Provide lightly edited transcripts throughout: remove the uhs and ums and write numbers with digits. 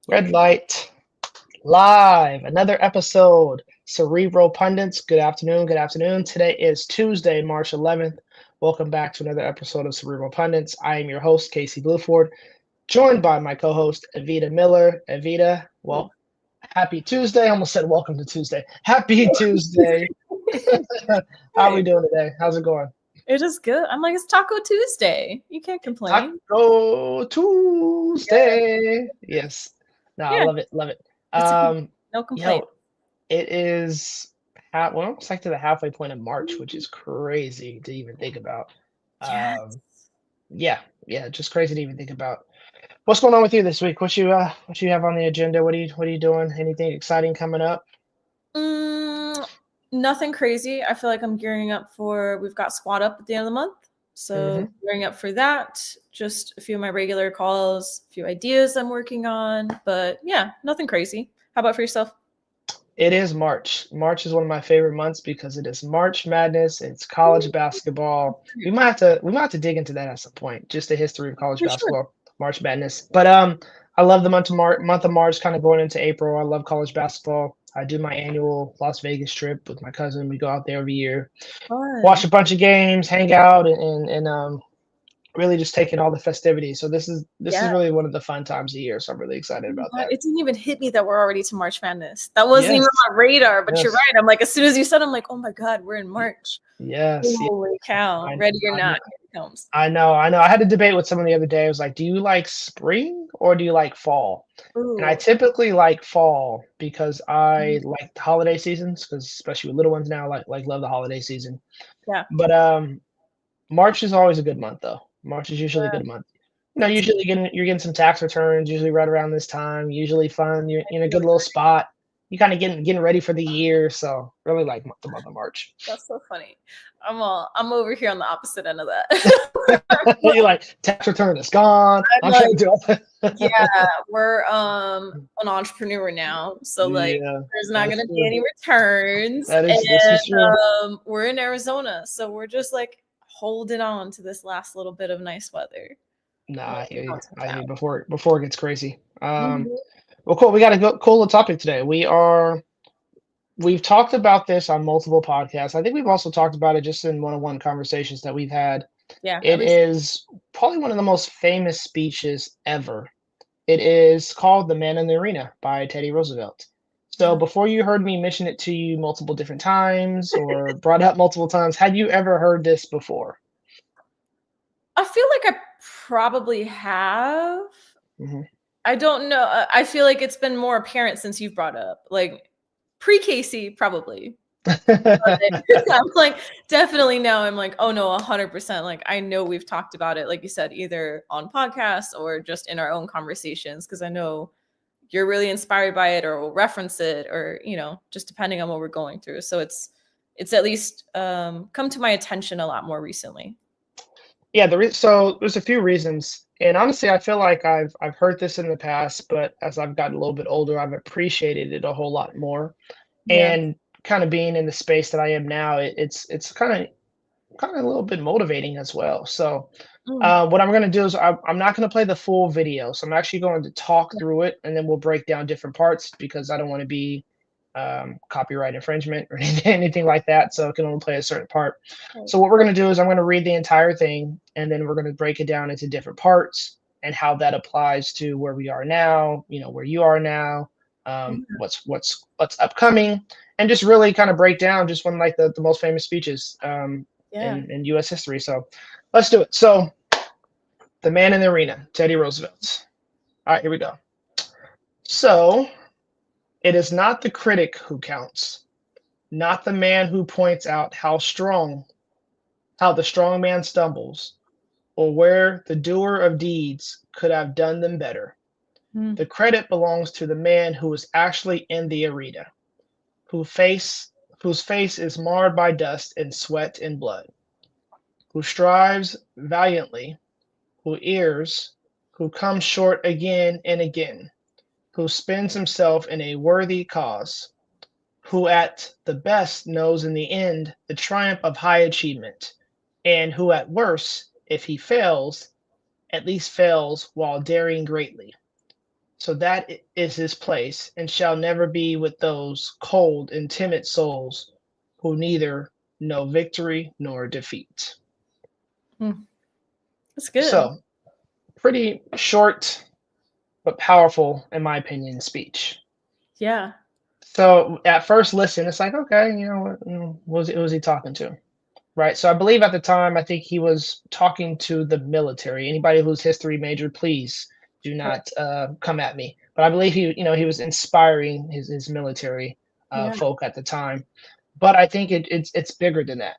Red light, live, another episode. Cerebral Pundits, good afternoon, good afternoon. Today is Tuesday, March 11th. Welcome back to another episode of Cerebral Pundits. I am your host, Casey Blueford, joined by my co-host, Evita Miller. Evita, well, happy Tuesday. I almost said welcome to Tuesday. Happy Tuesday. How are we Hey, doing today? How's it going? it is good. I'm like, it's Taco Tuesday. You can't complain. Taco Yeah, Tuesday. Yes. No, I yeah. love it. Love it. It's a good, Um, no complaint. yo, it is we're almost like to the halfway point of March, which is crazy to even think about. Yes. Yeah, yeah, just crazy to even think about. What's going on with you this week? What you have on the agenda? What are you doing? Anything exciting coming up? Mm, Nothing crazy. I feel like I'm gearing up for. We've got squad up at the end of the month, so Hmm. gearing up for that. Just a few of my regular calls, a few ideas I'm working on, but yeah, nothing crazy. How about for yourself? It is March. March is one of my favorite months because it is March Madness. It's college basketball. We might have to dig into that at some point. Just the history of college For sure. basketball, March Madness. But I love the month of March, kind of going into April. I love college basketball. I do my annual Las Vegas trip with my cousin. We go out there every year, watch Fun. a bunch of games, hang out, and really just take in all the festivities. So this is Yeah. really one of the fun times of the year. So I'm really excited Oh my about God, that. it didn't even hit me that we're already to March Madness. That wasn't even Yes, on my radar, but you're yes, right. I'm like, as soon as you said, I'm like, oh my God, we're in March. yes, yes. Holy cow. I Ready or I not, know. here it comes. I know, I know. I had a debate with someone the other day. I was like, "Do you like spring or do you like fall?" And I Ooh. typically like fall because I Mm, like the holiday seasons, because especially with little ones now, like love the holiday season. yeah. But March is always a good month though. March is usually a Yeah. good month. It's Usually you're getting some tax returns, usually right around this time, usually fun. You're I in a feel good little you. spot. You kind of getting ready for the year, so really like the month of March. That's so funny. I'm over here on the opposite end of that. You're like tax return is gone. I'm I'm like, trying to do all yeah, we're an entrepreneur now. So like Yeah, there's not that's gonna be true. any returns. This is true. We're in Arizona, so we're just like holding on to this last little bit of nice weather. Nah, I hear Holding you. on to I hear town. you before it gets crazy. Mhm. Well, cool. We got a cool topic today. We've talked about this on multiple podcasts. I think we've also talked about it just in one-on-one conversations that we've had. Yeah, at It least is probably one of the most famous speeches ever. It is called "The Man in the Arena" by Teddy Roosevelt. So yeah. before you heard me mention it to you multiple different times or brought up multiple times, had you ever heard this before? I feel like I probably have. Hmm. I don't know. I feel like it's been more apparent since you've brought up. Like pre-Casey, probably. I'm like, definitely now I'm like, oh no, 100%. Like, I know we've talked about it, like you said, either on podcasts or just in our own conversations, because I know you're really inspired by it or will reference it or, just depending on what we're going through. So it's at least come to my attention a lot more recently. Yeah, so there's a few reasons, and honestly, I feel like I've heard this in the past, but as I've gotten a little bit older, I've appreciated it a whole lot more. Yeah. And kind of being in the space that I am now, it's kind of a little bit motivating as well. So, Mm, what I'm going to do is I'm not going to play the full video. So I'm actually going to talk yeah. through it, and then we'll break down different parts because I don't want to be copyright infringement or anything like that. So I can only play a certain part. Right. So what we're going to do is I'm going to read the entire thing, and then we're going to break it down into different parts and how that applies to where we are now. Where you are now. Yeah. What's upcoming, and just really kind of break down just one like the most famous speeches Yeah. in U.S. history. So let's do it. So the man in the arena, Teddy Roosevelt. All right, here we go. So it is not the critic who counts, not the man who points out how the strong man stumbles, or where the doer of deeds could have done them better. Mm, The credit belongs to the man who is actually in the arena, who face whose face is marred by dust and sweat and blood, who strives valiantly, who errs, who comes short again and again, who spends himself in a worthy cause, who at the best knows in the end the triumph of high achievement, and who at worst, if he fails, at least fails while daring greatly. So that is his place, and shall never be with those cold and timid souls who neither know victory nor defeat. Hmm. That's good. So, pretty short but powerful, in my opinion, speech. Yeah. So, at first listen, it's like, okay, you know, who was he talking to? Right. So, I believe at the time, I think he was talking to the military. Anybody who's history major, please do not come at me. But I believe he was inspiring his military Yeah. folk at the time. But I think it's bigger than that.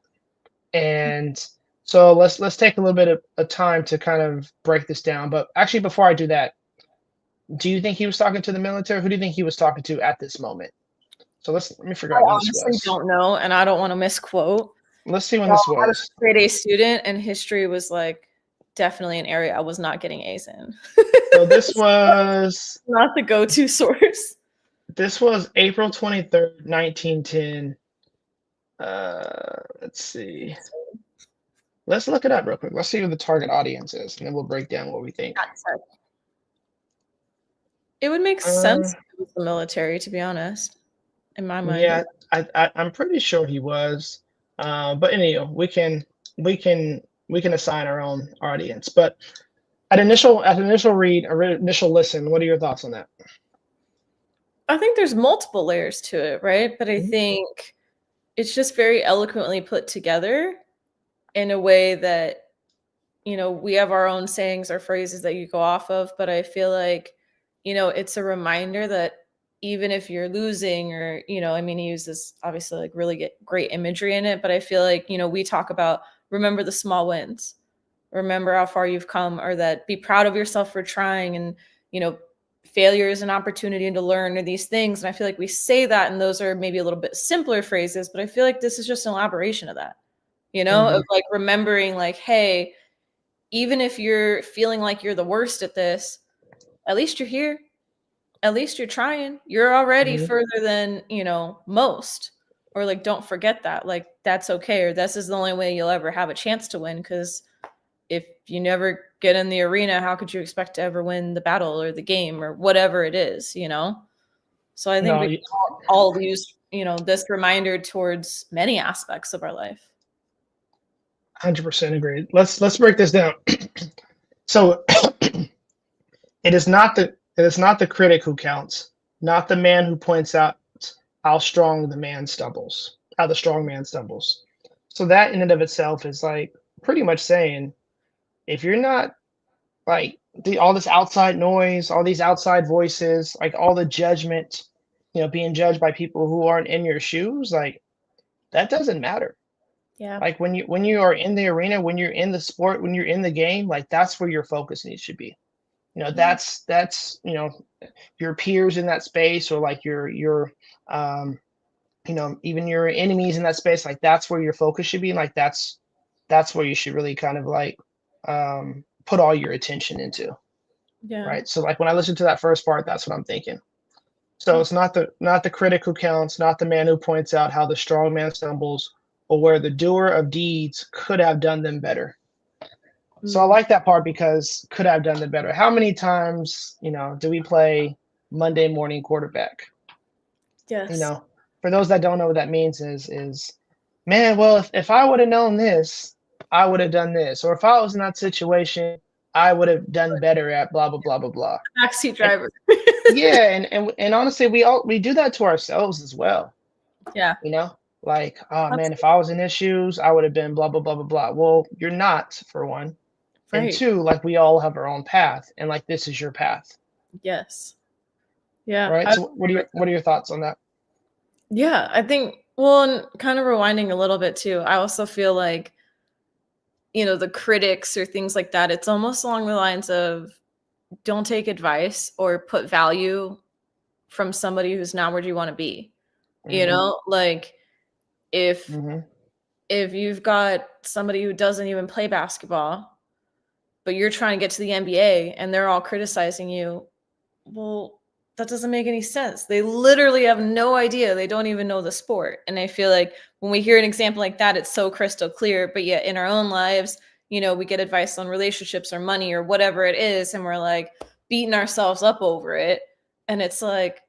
And so let's take a little bit of time to kind of break this down. But actually, before I do that, do you think he was talking to the military? Who do you think he was talking to at this moment? So let me figure I out when this honestly was. don't know, and I don't want to misquote. Let's see when Well, this I was was. a straight A student, and history was like definitely an area I was not getting A's in. So this was Not the go-to source. April 23rd, 1910. Let's see. Let's look it up real quick. Let's see who the target audience is, and then we'll break down what we think. It would make Uh, sense if it was the military, to be honest, in my mind. yeah, I'm pretty sure he was. But anyway, we can we can assign our own audience. But at initial read or initial listen, what are your thoughts on that? I think there's multiple layers to it, right? But I Mhm. think it's just very eloquently put together in a way that, we have our own sayings or phrases that you go off of, but I feel like, it's a reminder that even if you're losing or, I mean, he uses obviously like really great imagery in it, but I feel like, we talk about remember the small wins, remember how far you've come, or that be proud of yourself for trying, and, you know, failure is an opportunity to learn, or these things. And I feel like we say that, and those are maybe a little bit simpler phrases, but I feel like this is just an elaboration of that, of Mhm. like remembering, like, hey, even if you're feeling like you're the worst at this, at least you're here. At least you're trying. You're already Mhm. further than, most. Or like, don't forget that. Like, that's okay. Or this is the only way you'll ever have a chance to win. Because if you never get in the arena, how could you expect to ever win the battle or the game or whatever it is? So I think No, we all use, this reminder towards many aspects of our life. 100% agreed. Let's break this down. So it is not the critic who counts, not the man who points out how the strong man stumbles. So that in and of itself is like pretty much saying if you're not like all this outside noise, all these outside voices, like all the judgment, being judged by people who aren't in your shoes, like that doesn't matter. Yeah. Like when you are in the arena, when you're in the sport, when you're in the game, like that's where your focus needs to be. Yeah. That's your peers in that space, or like your um even your enemies in that space, like that's where your focus should be, and like that's where you should really kind of like put all your attention into, Yeah. right? So like when I listen to that first part, that's what I'm thinking. So it's not the critic who counts, not the man who points out how the strong man stumbles, or where the doer of deeds could have done them better. So I Mm. like that part because could have done them better. How many times, do we play Monday morning quarterback? You Yes. know, for those that don't know what that means is man, well, if I would have known this, I would have done this. Or if I was in that situation, I would have done better at blah blah blah blah blah. Backseat And driver. yeah, and honestly, we do that to ourselves as well. Yeah. You know, like, oh man, if Absolutely. I was in his shoes, I would have been blah blah blah blah blah. Well, you're not, for one. And Right. two, like we all have our own path, and like this is your path, Yes. Yeah. right? I So what agree are with your what are your thoughts on that? Yeah, I think, well, and kind of rewinding a little bit too, I also feel like, the critics or things like that, it's almost along the lines of don't take advice or put value from somebody who's not where you want to be. Hmm. Like if Hmm. if you've got somebody who doesn't even play basketball, but you're trying to get to the NBA and they're all criticizing you, well, that doesn't make any sense. They literally have no idea. They don't even know the sport. And I feel like when we hear an example like that, it's so crystal clear. But yet in our own lives, we get advice on relationships or money or whatever it is. And we're like, beating ourselves up over it. And it's like,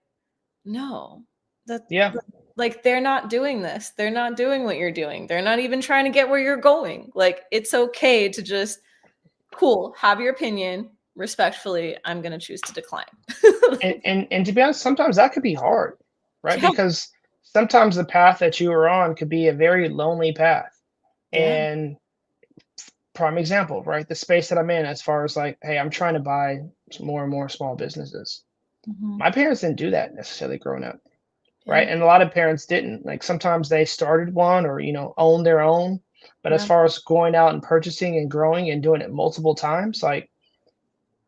no, that Yeah. like they're not doing this. They're not doing what you're doing. They're not even trying to get where you're going. Like, it's okay to just, cool, have your opinion. Respectfully, I'm gonna choose to decline. And to be honest, sometimes that could be hard, right? Yeah, Because sometimes the path that you are on could be a very lonely path. yeah. And prime example, right? The space that I'm in, as far as like, hey, I'm trying to buy more and more small businesses. Mhm. My parents didn't do that necessarily growing up, Yeah, right? And a lot of parents didn't. Like sometimes they started one or, owned their own. But as yeah. far as going out and purchasing and growing and doing it multiple times, like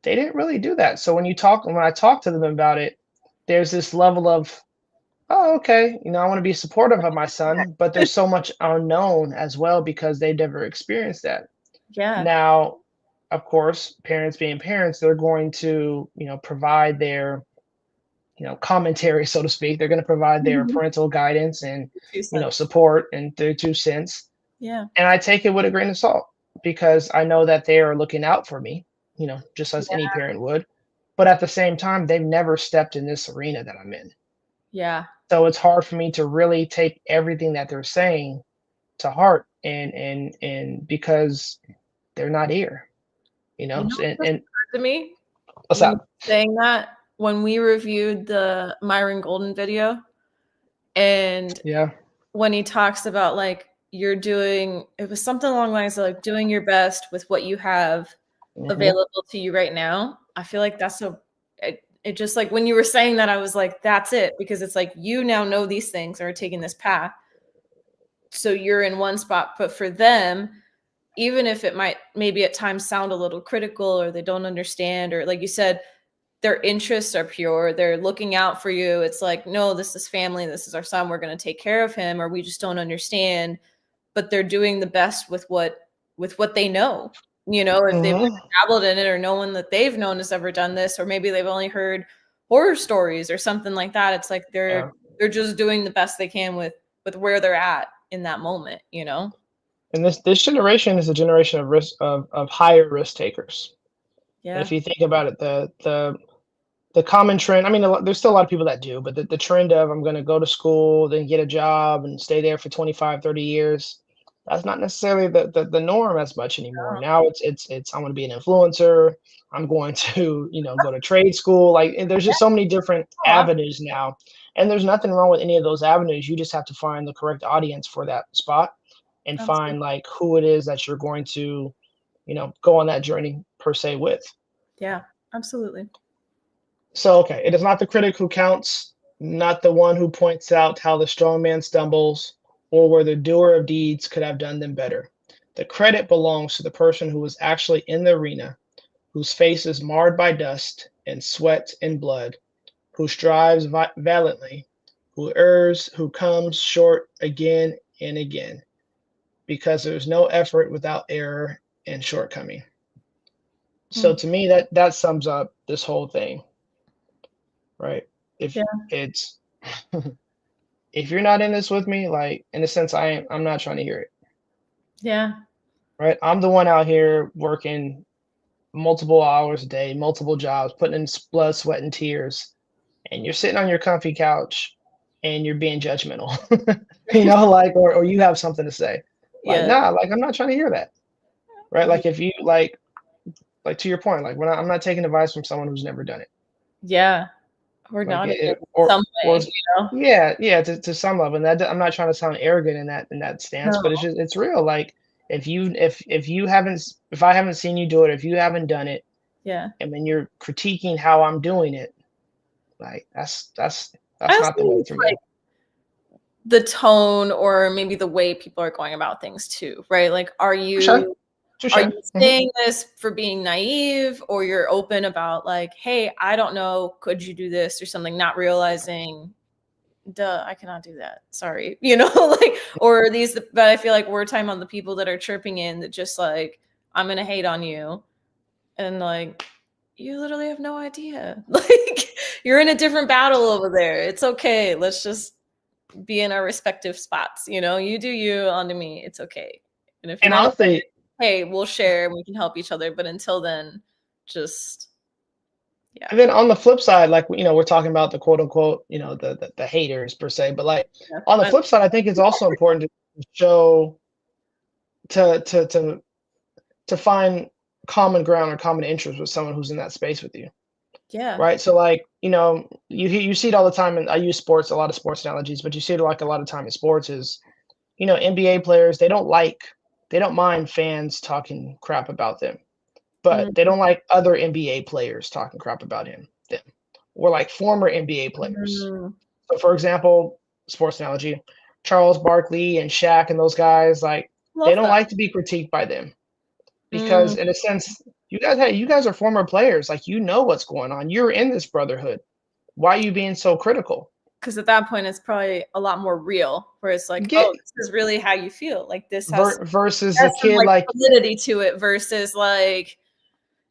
they didn't really do that. So when I talk to them about it, there's this level of, oh, okay, I want to be supportive of my son, but there's so much unknown as well because they've never experienced that. Yeah. Now, of course, parents being parents, they're going to, provide their, commentary, so to speak. They're going to provide their Mhm. parental guidance and, 2 cents. support and their 2 cents. Yeah. And I take it with a grain of salt because I know that they are looking out for me, just as any Yeah. parent would. But at the same time, they've never stepped in this arena that I'm in. Yeah. So it's hard for me to really take everything that they're saying to heart and because they're not here, You know and, what just occurred to me what's when you up? were saying that? When we reviewed the Myron Golden video, and Yeah. when he talks about, like, you're doing it was something along the lines of, like, doing your best with what you have Hmm. available to you right now. I feel like that's so it just, like, when you were saying that, I was like, "That's it," because it's like, you now know these things or are taking this path, so you're in one spot, but for them, even if it might maybe at times sound a little critical or they don't understand, or like you said, their interests are pure. They're looking out for you. It's like, no, this is family. This is our son. We're going to take care of him, or we just don't understand. But they're doing the best with what they know. If they've never Hmm. dabbled in it, or no one that they've known has ever done this, or maybe they've only heard horror stories or something like that. It's like Yeah. they're just doing the best they can with where they're at in that moment. And this generation is a generation of risk of higher risk takers. And Yeah. if you think about it, the common trend, I mean, there's still a lot of people that do, but the trend of I'm going to go to school, then get a job and stay there for 25, 30 years, that's not necessarily the norm as much anymore. Oh, Now it's I want to be an influencer. I'm going to, go to trade school. Like, and there's just so many different yeah. avenues now. And there's nothing wrong with any of those avenues. You just have to find the correct audience for that spot and Absolutely. find like who it is that you're going to, go on that journey per se with. Yeah, absolutely. So, okay, it is not the critic who counts, not the one who points out how the strong man stumbles, or where the doer of deeds could have done them better. The credit belongs to the person who is actually in the arena, whose face is marred by dust and sweat and blood, who strives valiantly, who errs, who comes short again and again, because there's no effort without error and shortcoming. So Mm, to me, that sums up this whole thing, right? If yeah, it's if you're not in this with me, like in a sense, I'm not trying to hear it, yeah, right? I'm the one out here working multiple hours a day, multiple jobs, putting in blood, sweat, and tears, and you're sitting on your comfy couch and you're being judgmental, like, or you have something to say, like, yeah, nah, like I'm not trying to hear that, right? Like if you like to your point, like I'm not taking advice from someone who's never done it, yeah. We're like not in it some or way, yeah, yeah, to some level, and that I'm not trying to sound arrogant in that stance, No, but it's real. Like if you haven't if I haven't seen you do it, if you haven't done it, yeah. and when you're critiquing how I'm doing it, like I that's also not the think way it's for like me. the tone or maybe the way people are going about things too, right? Like, are Touche, you touche. are you saying this for being naive, or you're open about, like, hey, I don't know, could you do this or something, not realizing, duh, I cannot do that. Sorry. Like, or these, but I feel like we're talking about the people that are chirping in that just like, I'm gonna hate on you. And like, you literally have no idea. Like, you're in a different battle over there. It's okay. Let's just be in our respective spots. You do you, onto me. It's okay. And if you And want to, honestly, hey, we'll share and we can help each other. But until then, just Yeah. And then on the flip side, like, we're talking about the quote unquote, the haters per se, but like Yeah. on the flip side, I think it's also important to show to to to to find common ground or common interest with someone who's in that space with you, Yeah. right? So like, you see it all the time, and I use sports, a lot of sports analogies, but you see it like a lot of time in sports is, NBA players, they don't mind fans talking crap about them, but they don't like other NBA players talking crap about them, or like former NBA players. Mm. So for example, sports analogy, Charles Barkley and Shaq and those guys, like they Love don't that. like to be critiqued by them because Mm. in a sense, you guys are former players, like you know what's going on. You're in this brotherhood. Why are you being so critical? Because at that point, it's probably a lot more real, where it's like, Get oh, this is really how you feel. Like this has versus a some kid like like validity to it versus like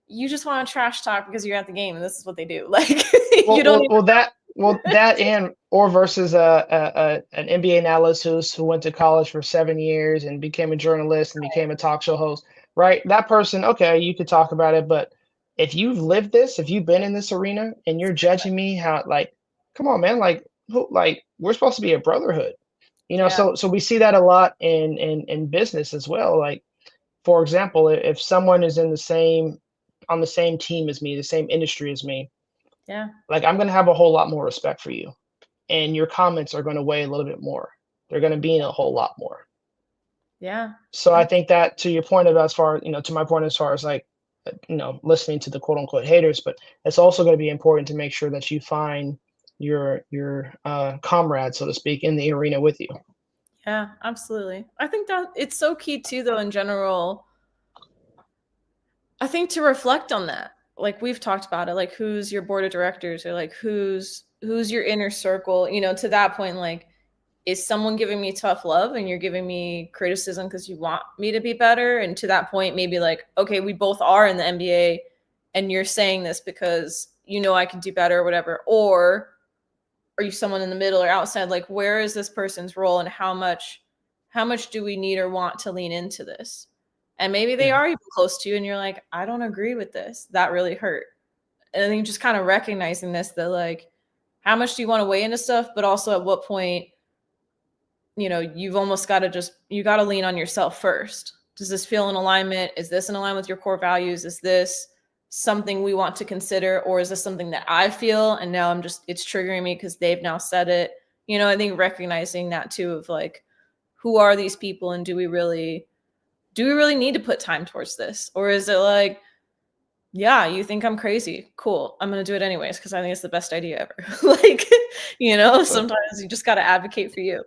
you just want to trash talk because you're at the game and this is what they do. Like you well, don't well, even well that well that and or versus an NBA analyst who went to college for 7 years and became a journalist and became a talk show host, right? That person, okay, you could talk about it, but if you've lived this, if you've been in this arena and you're judging me, how like, come on, man, like we're supposed to be a brotherhood, yeah. so we see that a lot in business as well. Like for example, if someone is in the same on the same team as me, the same industry as me, Yeah. like I'm going to have a whole lot more respect for you, and your comments are going to weigh a little bit more. They're going to mean a whole lot more. Yeah. So I think that to your point about as far, to my point as far as like, listening to the quote unquote haters, but it's also going to be important to make sure that you find your comrade, so to speak, in the arena with you. Yeah, absolutely. I think that it's so key too, though, in general. I think to reflect on that, like we've talked about it, like who's your board of directors or like who's your inner circle, to that point, like is someone giving me tough love and you're giving me criticism because you want me to be better? And to that point, maybe like, okay, we both are in the NBA and you're saying this because I can do better or whatever. Or are you someone in the middle or outside? Like, where is this person's role and how much do we need or want to lean into this? And maybe they Yeah. are even close to you and you're like, I don't agree with this. That really hurt. And then just kind of recognizing this, that like, how much do you want to weigh into stuff? But also at what point, you've almost got to you got to lean on yourself first. Does this feel in alignment? Is this in alignment with your core values? Is this something we want to consider? Or is this something that I feel and now it's triggering me because they've now said it? I think recognizing that too, of like, who are these people and do we really need to put time towards this? Or is it like, yeah, you think I'm crazy? Cool. I'm going to do it anyways because I think it's the best idea ever. Like, So, sometimes you just got to advocate for you.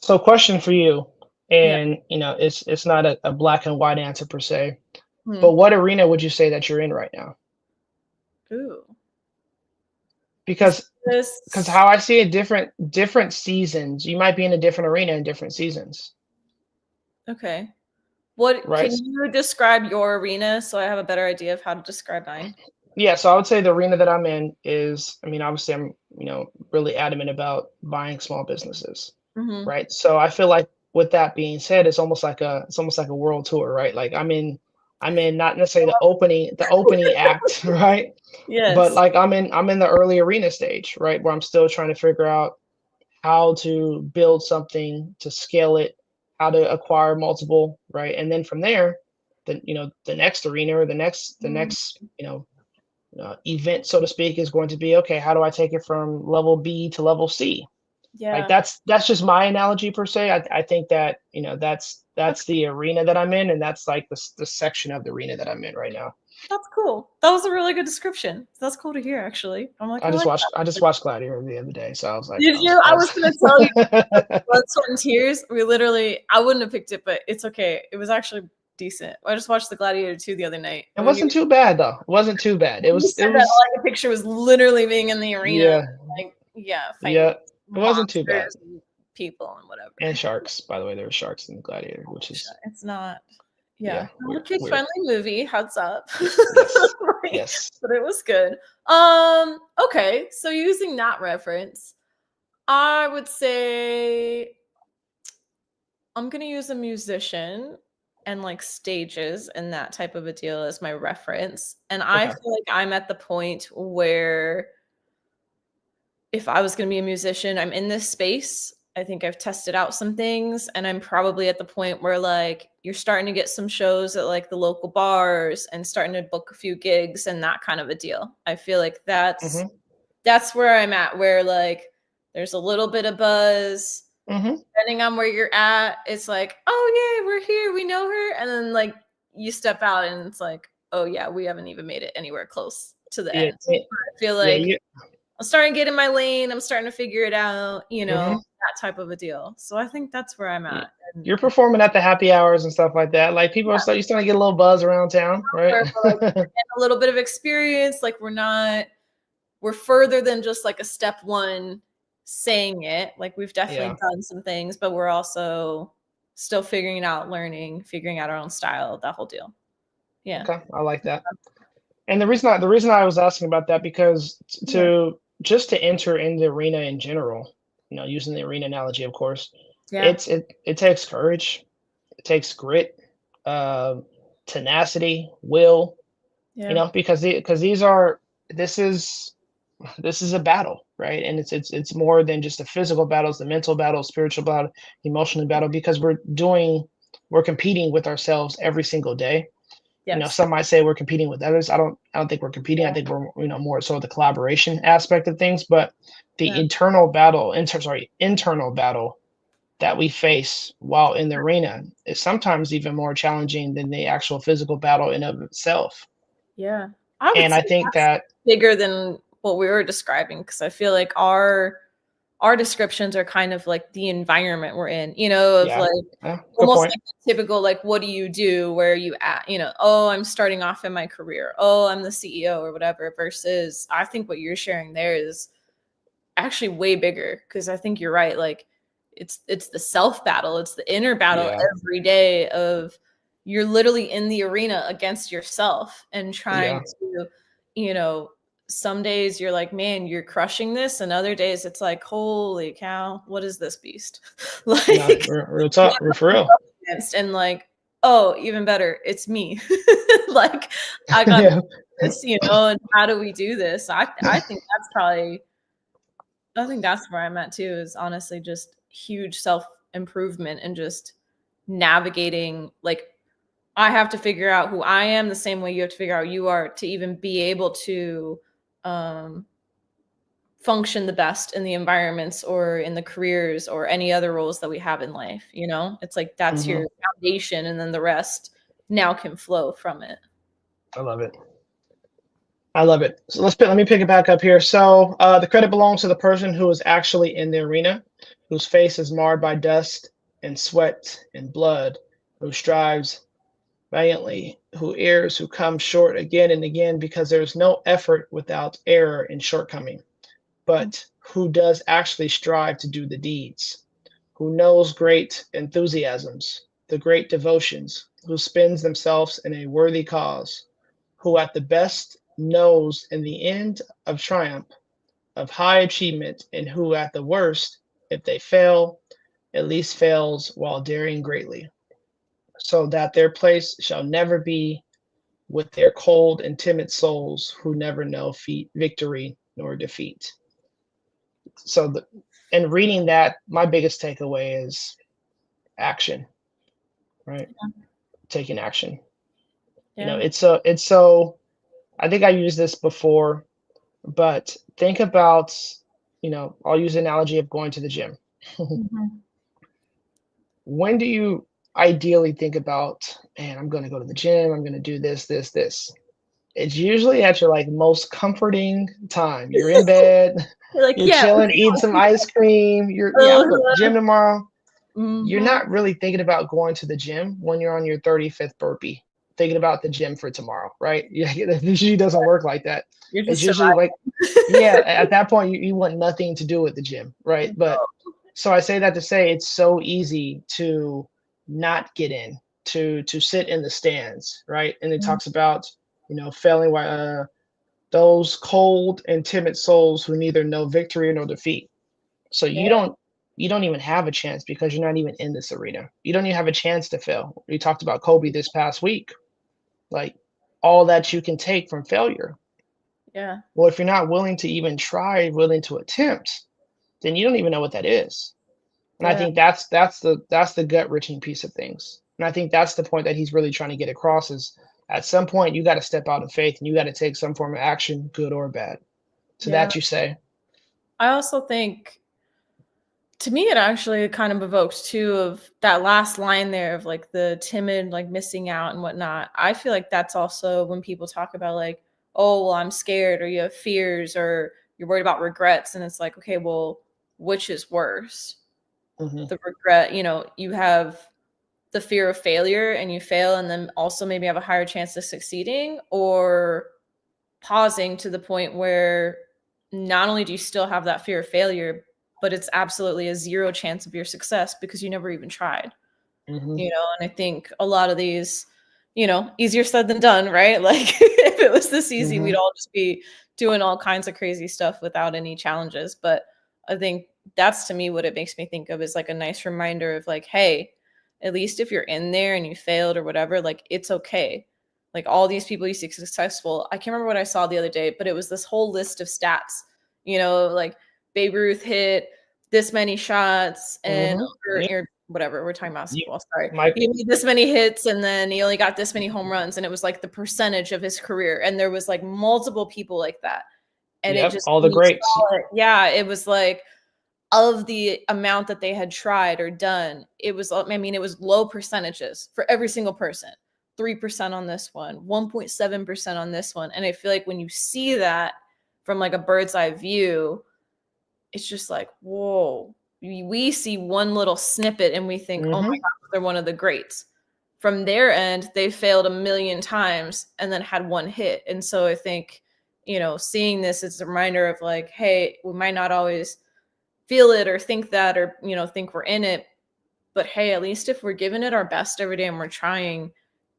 so question for you, Yeah. and it's not a black and white answer per se, Hmm. but what arena would you say that you're in right now? Ooh. Is Because this how I see it, different seasons, you might be in a different arena in different seasons, okay? What right? can you describe your arena so I have a better idea of how to describe mine? Yeah, so I would say the arena that I'm in is, I mean, obviously I'm, really adamant about buying small businesses, Mhm. right? So I feel like with that being said, it's almost like a world tour, right? Like I'm in not necessarily the opening act, right? But Yes. like I'm in the early arena stage, right? Where I'm still trying to figure out how to build something, to scale it, how to acquire multiple, right? And then from there, the next arena or the Mm, next, event, so to speak, is going to be okay. How do I take it from level B to level C? Like yeah. that's just my analogy per se. I think that that's Okay. the arena that I'm in, and that's like the section of the arena that I'm in right now. That's cool. That was a really good description. That's cool to hear, actually. I'm like, I I just like watched I just that. watched Gladiator the other day, so I was like, Did you? I I was was. gonna tell you Blood, Sweat, and Tears. We literally, I wouldn't have picked it, but it's okay. It was actually decent. I just watched The Gladiator 2 the other night. It And when wasn't too bad though. It wasn't too bad. It you was it said that, all was I could picture was literally being in the arena, yeah, like, yeah, fighting yeah. It wasn't too bad. monsters and people and whatever. And sharks, by the way, there were sharks in Gladiator, which is It's not, yeah, yeah, not a weird, kid weird. friendly movie. Heads up, Yes, Like, yes. but it was good. Okay, so using that reference, I would say I'm gonna use a musician. and like stages and that type of a deal as my reference. And I Okay. feel like I'm at the point where if I was going to be a musician, I'm in this space. I think I've tested out some things, and I'm probably at the point where like you're starting to get some shows at like the local bars and starting to book a few gigs and that kind of a deal. I feel like Mm-hmm. that's where I'm at, where like there's a little bit of buzz. Mm-hmm. Depending on where you're at, it's like, oh yeah, we're here, we know her, and then like you step out and it's like, oh yeah, we haven't even made it anywhere close to the Yeah. end. I feel Yeah. like I'm starting to get in my lane. I'm starting to figure it out, Mm-hmm. that type of a deal. So I think that's where I'm Yeah. at. You're performing at the happy hours and stuff like that. Like people are Yeah, you starting to get a little buzz around town, right? where we're like getting a little bit of experience. Like we're further than just like a step one saying it. Like we've definitely Yeah. done some things, but we're also still figuring it out, learning, figuring out our own style, that whole deal. Yeah. Okay. I like that. And the reason I was asking about that because Yeah. to enter in the arena in general, using the arena analogy, of course, Yeah. it takes courage, it takes grit, uh, tenacity, will, Yeah. because these are this is a battle, right? And it's more than just a physical battle; it's a mental battle, spiritual battle, emotional battle, because we're competing with ourselves every single day. Yes. Some might say we're competing with others. I don't think we're competing. I Yeah. think we're more so the collaboration aspect of things. But the Yeah. internal battle that we face while in the arena is sometimes even more challenging than the actual physical battle in of itself. Yeah. I would And I say think that bigger than what we were describing because I feel like our descriptions are kind of like the environment we're in, of yeah, like good almost point. like the typical like what do you do, where are you at, oh, I'm starting off in my career, oh, I'm the CEO or whatever, versus I think what you're sharing there is actually way bigger because I think you're right, like it's the self battle, it's the inner battle Yeah, every day of you're literally in the arena against yourself and trying yeah, to, you know, some days you're like, man, you're crushing this, and other days it's like, holy cow, what is this beast? no, Like real what talk, am for I real. up against? And like, oh, even better, it's me. Like I got Yeah, this, and how do we do this? I think that's probably I think that's where I'm at too, is honestly just huge self improvement and just navigating. Like, I have to figure out who I am the same way you have to figure out who you are to even be able to um, function the best in the environments or in the careers or any other roles that we have in life. It's like that's hmm your foundation, and then the rest now can flow from it. I love it. I love it. So let me pick it back up here. So the credit belongs to the person who is actually in the arena, whose face is marred by dust and sweat and blood, who strives valiantly, who errs, who comes short again and again, because there is no effort without error and shortcoming, but who does actually strive to do the deeds, who knows great enthusiasms, the great devotions, who spends themselves in a worthy cause, who at the best knows in the end of triumph, of high achievement, and who at the worst, if they fail, at least fails while daring greatly, so that their place shall never be with their cold and timid souls who never know victory nor defeat. So, in reading that, my biggest takeaway is action, right? Taking action. Yeah. It's so. I think I used this before, but think about, I'll use the analogy of going to the gym. Mhm. When do you ideally think about, man, I'm going to go to the gym, I'm going to do this, this, this? It's usually at your like most comforting time. You're in bed, You're like, you're yeah, chilling, eating some ice cream. I'm going to the uh-huh. gym tomorrow. You're Mhm. not really thinking about going to the gym when you're on your 35th burpee, thinking about the gym for tomorrow, right? Yeah, it usually doesn't work like that. You're It's just usually like, surviving. yeah, at that point, you want nothing to do with the gym, right? But so I say that to say it's so easy to not get in, to sit in the stands, right? And it talks about, failing those cold and timid souls who neither know victory nor defeat. So Yeah. you don't even have a chance because you're not even in this arena. You don't even have a chance to fail. We talked about Kobe this past week, like all that you can take from failure. Yeah. Well, if you're not willing to even try, willing to attempt, then you don't even know what that is. And I Yeah. think that's the gut wrenching piece of things. And I think that's the point that he's really trying to get across is at some point you got to step out in faith and you got to take some form of action, good or bad. To Yeah. that you say, I also think, to me, it actually kind of evokes too of that last line there of like the timid, like missing out and whatnot. I feel like that's also when people talk about like, oh, well, I'm scared, or you have fears, or you're worried about regrets. And it's like, okay, well, which is worse? hmm The regret, you have the fear of failure and you fail, and then also maybe have a higher chance of succeeding, or pausing to the point where not only do you still have that fear of failure, but it's absolutely a zero chance of your success because you never even tried. hmm And I think a lot of these, easier said than done, right? Like if it was this easy, we'd hmm all just be doing all kinds of crazy stuff without any challenges. But I think that's, to me, what it makes me think of is like a nice reminder of like, hey, at least if you're in there and you failed or whatever, like it's okay. Like all these people you see successful. I can't remember what I saw the other day, but it was this whole list of stats, like Babe Ruth hit this many shots, and Yeah, or whatever, we're talking you, basketball, sorry. Mike. He made this many hits, and then he only got this many home runs, and it was like the percentage of his career. And there was like multiple people like that. And it Yep, just, all the when you greats. saw it, yeah, it was like of the amount that they had tried or done, it was, I mean, it was low percentages for every single person. 3% on this one, 1.7% on this one. And I feel like when you see that from like a bird's eye view, it's just like, whoa, we see one little snippet and we think, oh my hmm God, they're one of the greats. From their end, they failed a million times and then had one hit. And so I think, seeing this is a reminder of like, hey, we might not always feel it or think that, or, think we're in it. But hey, at least if we're giving it our best every day and we're trying,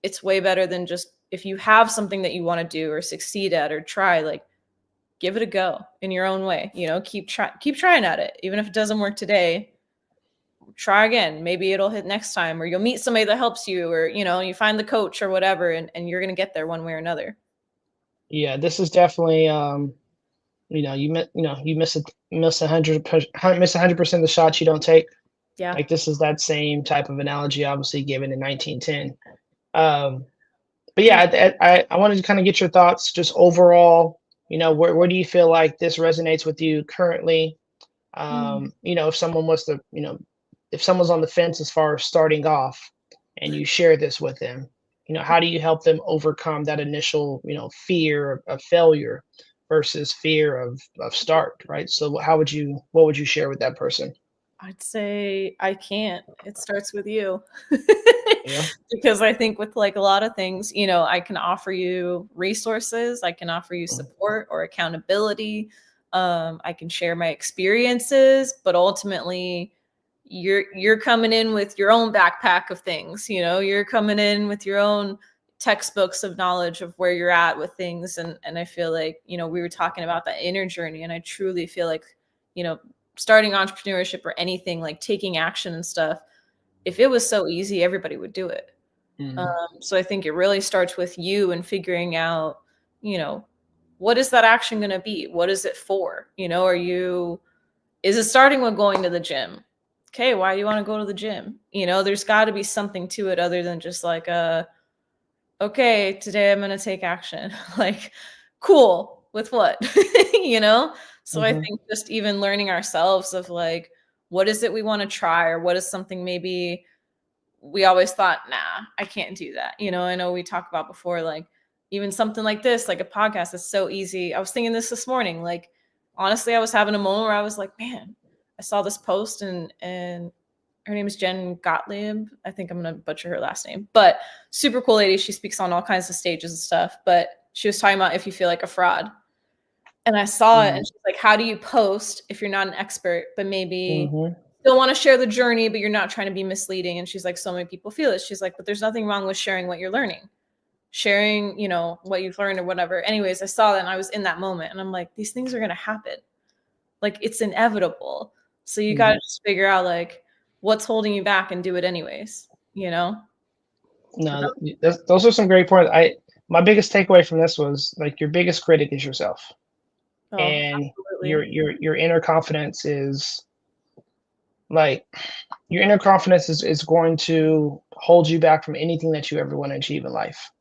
it's way better than just if you have something that you want to do or succeed at or try, like give it a go in your own way. Keep trying at it. Even if it doesn't work today, try again. Maybe it'll hit next time, or you'll meet somebody that helps you, or you find the coach or whatever, and you're gonna get there one way or another. Yeah, this is definitely you miss 100% of the shots you don't take. Yeah. Like this is that same type of analogy, obviously given in 1910. Um, but For yeah, I wanted to kind of get your thoughts just overall. Where do you feel like this resonates with you currently? mm, If someone was to, if someone's on the fence as far as starting off and you share this with them, how do you help them overcome that initial, fear of failure versus fear of start, right? So what would you share with that person? I'd say I can't. It starts with you. Yeah. Because I think with like a lot of things, I can offer you resources, I can offer you Mhm. support or accountability. I can share my experiences, but ultimately you're coming in with your own backpack of things, you're coming in with your own textbooks of knowledge of where you're at with things. And I feel like, we were talking about that inner journey, and I truly feel like, you know, starting entrepreneurship or anything, like taking action and stuff, if it was so easy, everybody would do it. Mhm. So I think it really starts with you and figuring out, you know, what is that action going to be? What is it for? Is it starting with going to the gym? Okay, why do you want to go to the gym? There's got to be something to it other than just like, okay, today I'm going to take action. Like, cool, with what? you know? So I Mhm. think just even learning ourselves of like, what is it we want to try, or what is something maybe we always thought, nah, I can't do that. I know we talked about before, like even something like this, like a podcast is so easy. I was thinking this morning, like, honestly, I was having a moment where I was like, man, I saw this post, and her name is Jen Gottlieb. I think I'm going to butcher her last name, but super cool lady. She speaks on all kinds of stages and stuff, but she was talking about if you feel like a fraud. And I saw it, and Mhm. she's like, how do you post if you're not an expert, but maybe Mhm. still want to share the journey, but you're not trying to be misleading? And she's like, so many people feel it. She's like, but there's nothing wrong with sharing what you're learning, sharing, what you've learned or whatever. Anyways, I saw that and I was in that moment, and I'm like, these things are going to happen. Like, it's inevitable. So you got to just figure out like what's holding you back and do it anyways, you know? No, those are some great points. My biggest takeaway from this was like your biggest critic is yourself, Oh, and absolutely. your inner confidence is like your inner confidence is going to hold you back from anything that you ever want to achieve in life.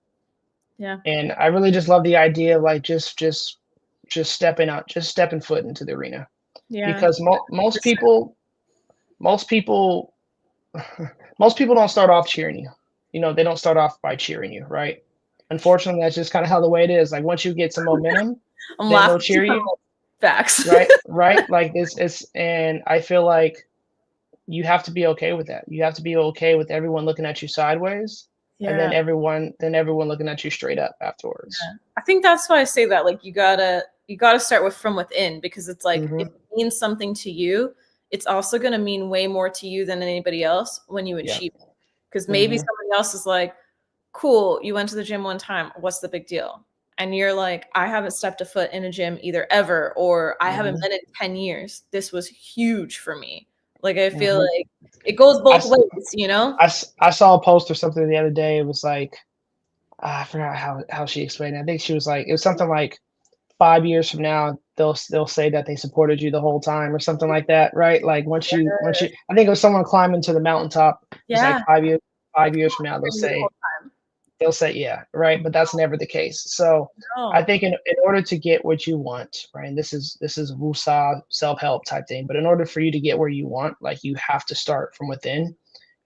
Yeah. And I really just love the idea of like just stepping out, just stepping foot into the arena, Yeah. because most people most people don't start off cheering you. You know, they don't start off by cheering you, right? Unfortunately, that's just kind of how the way it is. Like once you get some momentum, I'm then they'll laughing cheer too. you, Facts. right? Right? Like it's and I feel like you have to be okay with that. You have to be okay with everyone looking at you sideways and Yeah. then everyone looking at you straight up afterwards. I think that's why I say that. Like you gotta start with from within, because it's like if Mhm. it means something to you, it's also gonna mean way more to you than anybody else when you Yeah. achieve it. Because maybe Mhm. somebody else is like, cool, you went to the gym one time. What's the big deal? And you're like, I haven't stepped a foot in a gym either ever, or I haven't Mhm. been in 10 years. This was huge for me. Like I feel Mhm. like it goes I, both s- ways, you know? I saw a post or something the other day. It was like I forgot how she explained it. I think she was like it was something like 5 years from now they'll say that they supported you the whole time or something like that, right? Like once you I think it was someone climbing to the mountaintop. It was like Yeah. 5 years from now You the whole time. they'll say yeah, right, but that's never the case. So I No. think in order to get what you want, right, and this is wusa self-help type thing, but in order for you to get where you want, like you have to start from within,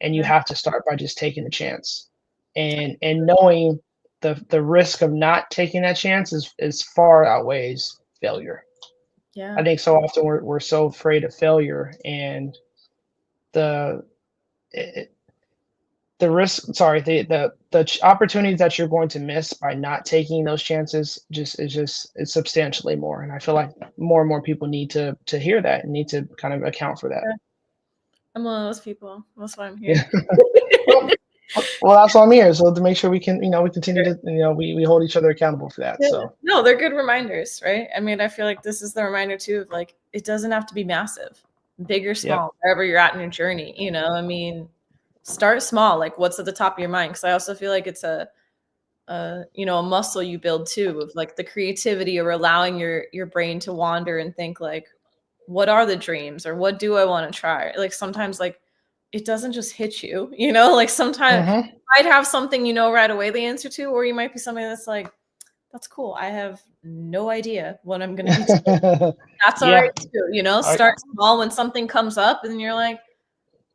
and you Yeah. have to start by just taking a chance and knowing the risk of not taking that chance is far outweighs failure. I Yeah. think so often we're so afraid of failure and the it, the risk sorry the opportunities that you're going to miss by not taking those chances just it's substantially more, and I feel like more and more people need to hear that and need to kind of account for that. Yeah. I'm one of those people. That's why I'm Yeah. here. Well, that's why I'm here, so to make sure we can we continue to we hold each other accountable for that. Yeah. So No, they're good reminders, right? I mean, I feel like this is the reminder too of like it doesn't have to be massive, big or yep. small, wherever you're at in your journey. I mean, start small. Like, what's at the top of your mind? Because I also feel like it's a muscle you build too of like the creativity or allowing your brain to wander and think like, what are the dreams or what do I want to try? Like sometimes like it doesn't just hit you, like sometimes Mhm. you might have something right away the answer to, or you might be something that's like, that's cool. I have no idea what I'm going to be doing. That's all right Yeah. too. I Start small when something comes up and you're like,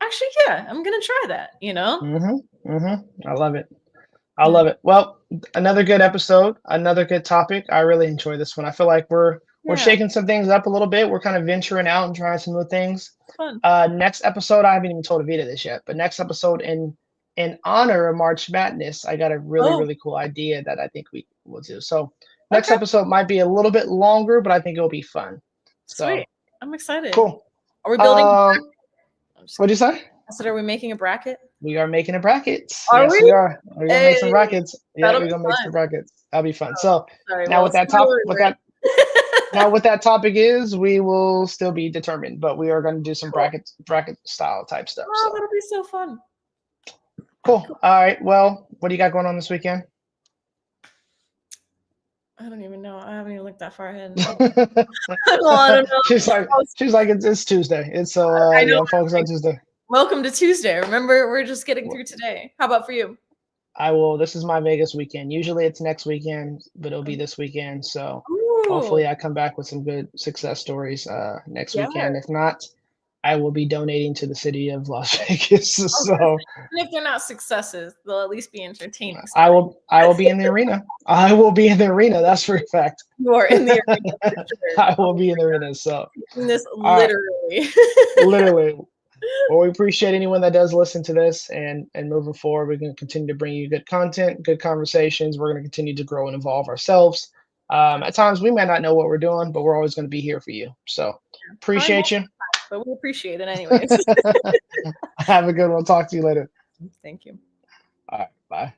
actually, yeah, I'm going to try that. Mhm. Mhm. I love it. I Yeah. love it. Well, another good episode, another good topic. I really enjoy this one. I feel like we're Yeah. shaking some things up a little bit. We're kind of venturing out and trying some new things. Fun. Next episode, I haven't even told Avita this yet, but next episode in honor of March Madness, I got a really Oh, really cool idea that I think we will do. So next okay. episode might be a little bit longer, but I think it'll be fun. So Sweet. I'm excited. cool. Are we building? Um, I'm just what'd kidding. you say? I said, are we making a bracket? We are making a brackets. Are Yes, we we? are. We're gonna make some Hey, brackets. Yeah, that'll we're be gonna make some fun. brackets. That'll be fun. Oh, So sorry. now Well, with that top, spoiler with alert. that now what that topic is, we will still be determined, but we are going to do some Cool. bracket style type stuff. Oh, So that'll be so fun. cool. Cool. All right. Well, what do you got going on this weekend? I don't even know. I haven't even looked that far ahead. I don't know. she's like it's Tuesday. It's so I know. yeah, I'm focused on Tuesday. Welcome to Tuesday. Remember, we're just getting through today. How about for you? I will. This is my Vegas weekend. Usually it's next weekend, but it'll be this weekend. So Ooh, hopefully I come back with some good success stories next yeah. weekend. If not, I will be donating to the city of Las Vegas. I was gonna So say, even if they're not successes, they'll at least be entertaining I will be in the arena. I will be in the arena. That's for a fact. you are in the arena for sure. I will Oh, be in the arena. So taking this all right, literally. literally. Well, we appreciate anyone that does listen to this, and moving forward, we're going to continue to bring you good content, good conversations. We're going to continue to grow and evolve ourselves. At times, we may not know what we're doing, but we're always going to be here for you. So Probably appreciate most you. of the time, but we appreciate it anyways. Have a good one. Talk to you later. Thank you. All right. Bye.